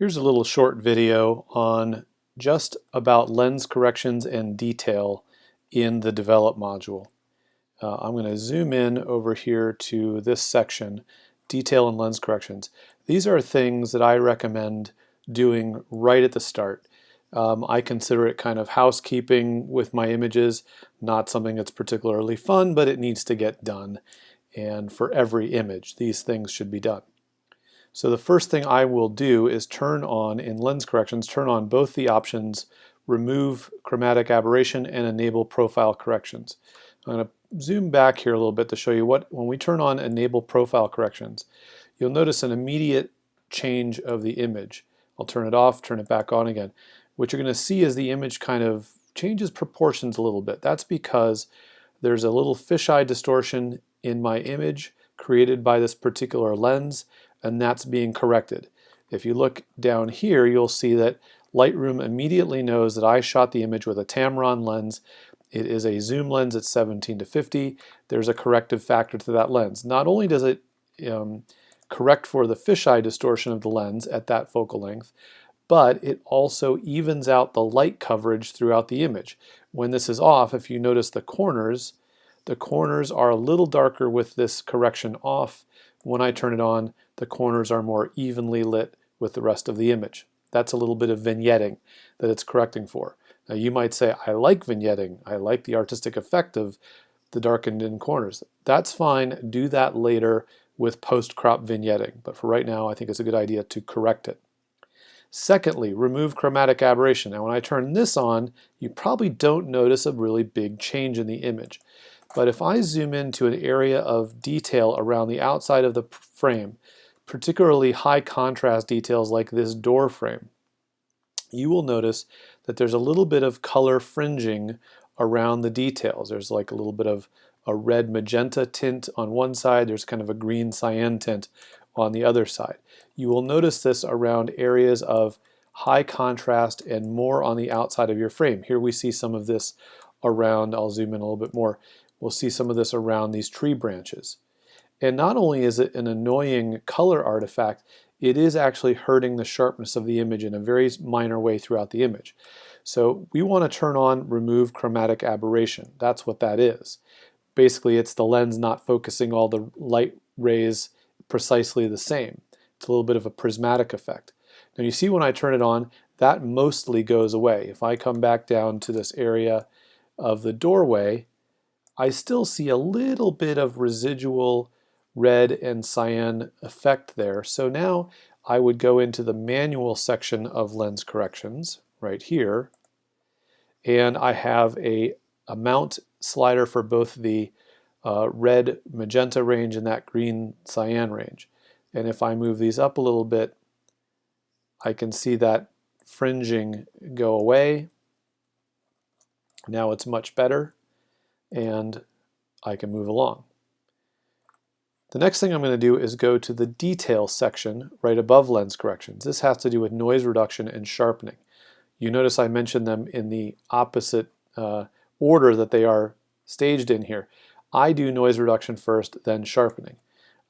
Here's a little short video on just about lens corrections and detail in the Develop module. I'm going to zoom in over here to this section, Detail and Lens Corrections. These are things that I recommend doing right at the start. I consider it kind of housekeeping with my images, not something that's particularly fun, but it needs to get done. And for every image, these things should be done. So the first thing I will do is turn on, in lens corrections, turn on both the options remove chromatic aberration and enable profile corrections. I'm going to zoom back here a little bit to show you when we turn on enable profile corrections, you'll notice an immediate change of the image. I'll turn it off, turn it back on again. What you're going to see is the image kind of changes proportions a little bit. That's because there's a little fisheye distortion in my image created by this particular lens, and that's being corrected. If you look down here, you'll see that Lightroom immediately knows that I shot the image with a Tamron lens. It is a zoom lens at 17:50. There's a corrective factor to that lens. Not only does it correct for the fisheye distortion of the lens at that focal length, but it also evens out the light coverage throughout the image. When this is off, if you notice the corners are a little darker with this correction off. When I turn it on, the corners are more evenly lit with the rest of the image. That's a little bit of vignetting that it's correcting for. Now you might say, I like vignetting. I like the artistic effect of the darkened in corners. That's fine. Do that later with post-crop vignetting. But for right now, I think it's a good idea to correct it. Secondly, remove chromatic aberration. Now when I turn this on, you probably don't notice a really big change in the image. But if I zoom into an area of detail around the outside of the frame, particularly high contrast details like this door frame, you will notice that there's a little bit of color fringing around the details. There's like a little bit of a red magenta tint on one side, there's kind of a green cyan tint on the other side. You will notice this around areas of high contrast and more on the outside of your frame. Here we see some of this around, I'll zoom in a little bit more, we'll see some of this around these tree branches. And not only is it an annoying color artifact, it is actually hurting the sharpness of the image in a very minor way throughout the image. So we want to turn on remove chromatic aberration. That's what that is. Basically, it's the lens not focusing all the light rays precisely the same. It's a little bit of a prismatic effect. Now you see when I turn it on, that mostly goes away. If I come back down to this area of the doorway, I still see a little bit of residual red and cyan effect there. So now I would go into the manual section of lens corrections right here, and I have a amount slider for both the red magenta range and that green cyan range. And if I move these up a little bit, I can see that fringing go away. Now it's much better, and I can move along. The next thing I'm going to do is go to the detail section right above lens corrections. This has to do with noise reduction and sharpening. You notice I mentioned them in the opposite order that they are staged in here. I do noise reduction first, then sharpening.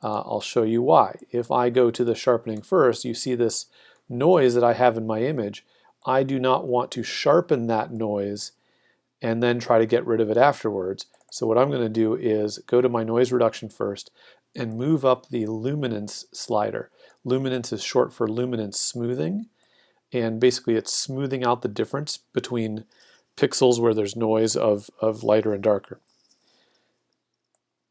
I'll show you why. If I go to the sharpening first, you see this noise that I have in my image. I do not want to sharpen that noise and then try to get rid of it afterwards. So what I'm going to do is go to my noise reduction first and move up the luminance slider. Luminance is short for luminance smoothing, and basically it's smoothing out the difference between pixels where there's noise of lighter and darker.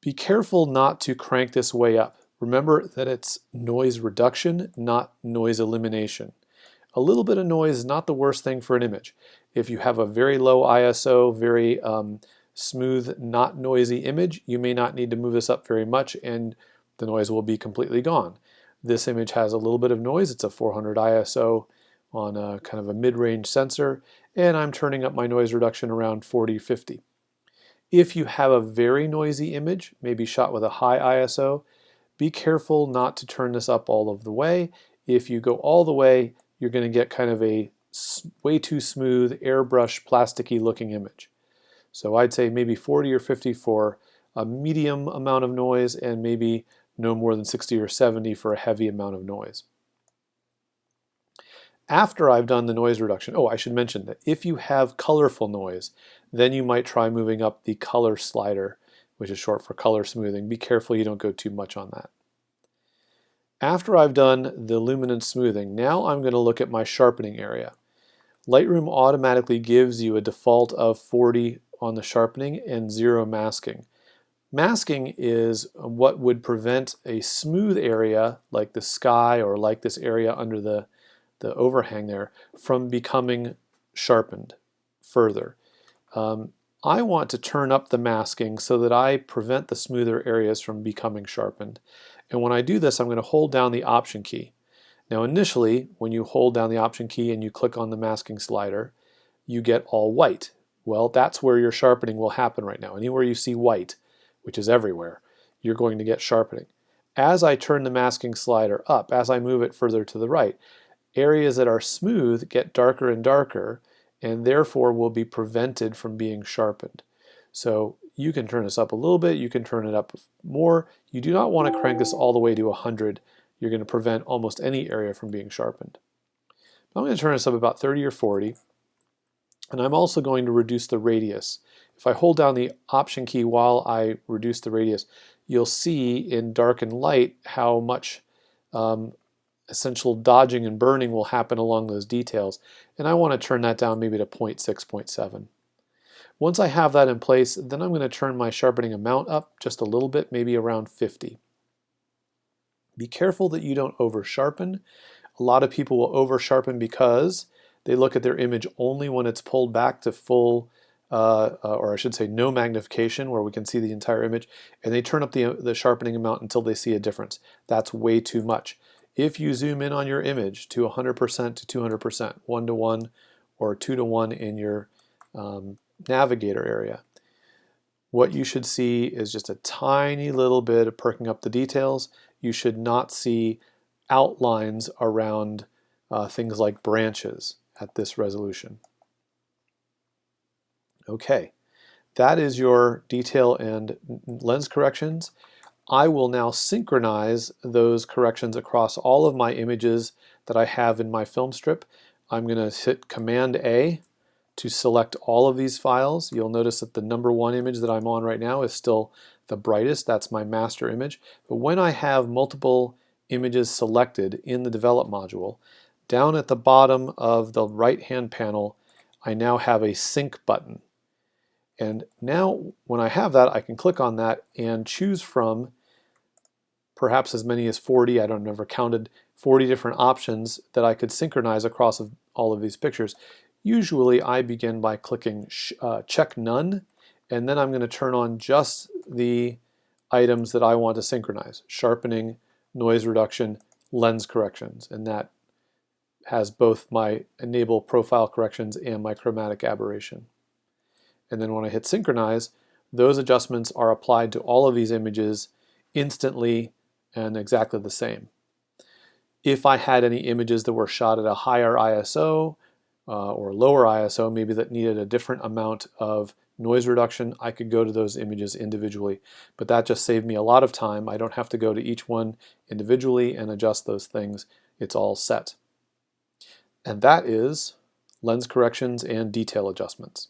Be careful not to crank this way up. Remember that it's noise reduction, not noise elimination. A little bit of noise is not the worst thing for an image. If you have a very low ISO, very smooth, not noisy image, you may not need to move this up very much and the noise will be completely gone. This image has a little bit of noise. It's a 400 ISO on a kind of a mid-range sensor, and I'm turning up my noise reduction around 40-50. If you have a very noisy image, maybe shot with a high ISO, be careful not to turn this up all of the way. If you go all the way, you're going to get kind of a way too smooth, airbrush, plasticky looking image. So I'd say maybe 40 or 50 for a medium amount of noise and maybe no more than 60 or 70 for a heavy amount of noise. After I've done the noise reduction, oh, I should mention that if you have colorful noise, then you might try moving up the color slider, which is short for color smoothing. Be careful you don't go too much on that. After I've done the luminance smoothing, now I'm going to look at my sharpening area. Lightroom automatically gives you a default of 40 on the sharpening and 0 masking. Masking is what would prevent a smooth area like the sky or like this area under the overhang there from becoming sharpened further. I want to turn up the masking so that I prevent the smoother areas from becoming sharpened. And when I do this, I'm going to hold down the Option key. Now initially, when you hold down the Option key and you click on the masking slider, you get all white. Well, that's where your sharpening will happen right now. Anywhere you see white, which is everywhere, you're going to get sharpening. As I turn the masking slider up, as I move it further to the right, areas that are smooth get darker and darker and therefore will be prevented from being sharpened. So you can turn this up a little bit, you can turn it up more. You do not want to crank this all the way to 100. You're going to prevent almost any area from being sharpened. I'm going to turn this up about 30 or 40, and I'm also going to reduce the radius. If I hold down the Option key while I reduce the radius, you'll see in dark and light how much essential dodging and burning will happen along those details, and I want to turn that down maybe to 0.6, 0.7. Once I have that in place, then I'm going to turn my sharpening amount up just a little bit, maybe around 50. Be careful that you don't over sharpen. A lot of people will over sharpen because they look at their image only when it's pulled back to full, or I should say no magnification, where we can see the entire image, and they turn up the sharpening amount until they see a difference. That's way too much. If you zoom in on your image to 100% to 200%, 1:1 or 2:1 in your navigator area, what you should see is just a tiny little bit of perking up the details. You should not see outlines around things like branches at this resolution. Okay, that is your detail and lens corrections. I will now synchronize those corrections across all of my images that I have in my film strip. I'm going to hit Command A to select all of these files. You'll notice that the #1 image that I'm on right now is still the brightest. That's my master image. But when I have multiple images selected in the Develop module, down at the bottom of the right-hand panel, I now have a Sync button. And now when I have that, I can click on that and choose from perhaps as many as 40, I don't never counted, 40 different options that I could synchronize across all of these pictures. Usually I begin by clicking Check None, and then I'm going to turn on just the items that I want to synchronize: sharpening, noise reduction, lens corrections, and that has both my enable profile corrections and my chromatic aberration. And then when I hit synchronize, those adjustments are applied to all of these images instantly and exactly the same. If I had any images that were shot at a higher ISO or lower ISO, maybe that needed a different amount of noise reduction, I could go to those images individually. But that just saved me a lot of time. I don't have to go to each one individually and adjust those things. It's all set. And that is lens corrections and detail adjustments.